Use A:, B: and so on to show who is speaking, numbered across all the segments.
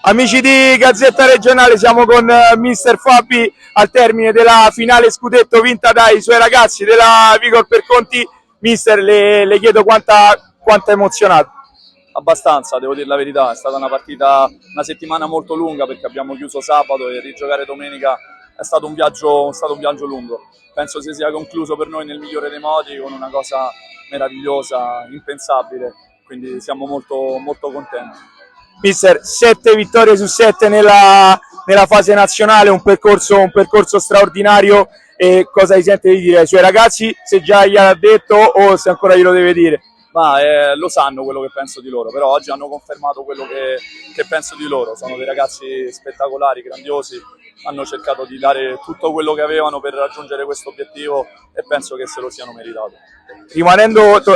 A: Amici di Gazzetta Regionale, siamo con Mister Fabi al termine della finale scudetto vinta dai suoi ragazzi della Vigor per Conti. Mister, le chiedo quanto è emozionato.
B: Abbastanza, devo dire la verità, è stata una settimana molto lunga perché abbiamo chiuso sabato e rigiocare domenica è stato un viaggio lungo. Penso si sia concluso per noi nel migliore dei modi con una cosa meravigliosa, impensabile, quindi siamo molto, molto contenti.
A: Mister, 7 vittorie su 7 nella fase nazionale, un percorso straordinario. E cosa si sente di dire ai suoi ragazzi? Se già gliel'ha detto o se ancora glielo deve dire?
B: Ma lo sanno quello che penso di loro, però oggi hanno confermato quello che penso di loro. Sono dei ragazzi spettacolari, grandiosi, hanno cercato di dare tutto quello che avevano per raggiungere questo obiettivo e penso che se lo siano meritato.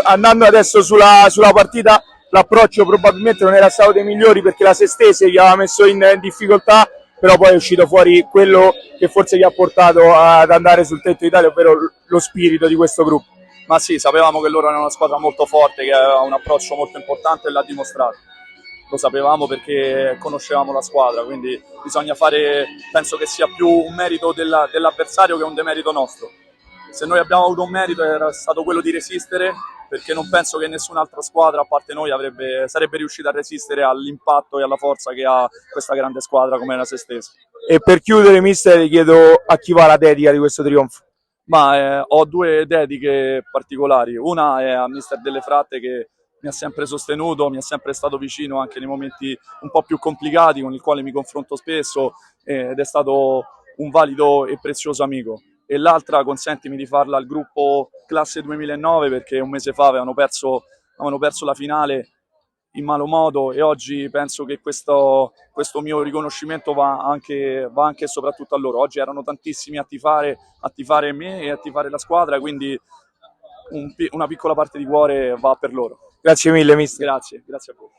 A: Andando adesso sulla partita, l'approccio probabilmente non era stato dei migliori perché la Sestese gli aveva messo in difficoltà, però poi è uscito fuori quello che forse gli ha portato ad andare sul tetto d'Italia, ovvero lo spirito di questo gruppo.
B: Ma sì, sapevamo che loro erano una squadra molto forte, che aveva un approccio molto importante e l'ha dimostrato. Lo sapevamo perché conoscevamo la squadra, quindi bisogna fare, penso che sia più un merito dell'avversario che un demerito nostro. Se noi abbiamo avuto un merito era stato quello di resistere, perché non penso che nessun'altra squadra a parte noi sarebbe riuscita a resistere all'impatto e alla forza che ha questa grande squadra come la Sestese.
A: E per chiudere, mister, ti chiedo a chi va la dedica di questo trionfo.
B: Ma ho due dediche particolari. Una è a Mister Delle Fratte, che mi ha sempre sostenuto, mi è sempre stato vicino anche nei momenti un po' più complicati, con il quale mi confronto spesso, ed è stato un valido e prezioso amico. E l'altra, consentimi di farla al gruppo classe 2009, perché un mese fa avevano perso la finale in malo modo e oggi penso che questo mio riconoscimento va anche e soprattutto a loro. Oggi erano tantissimi a tifare me e a tifare la squadra, quindi una piccola parte di cuore va per loro.
A: Grazie mille, mister.
B: Grazie a voi.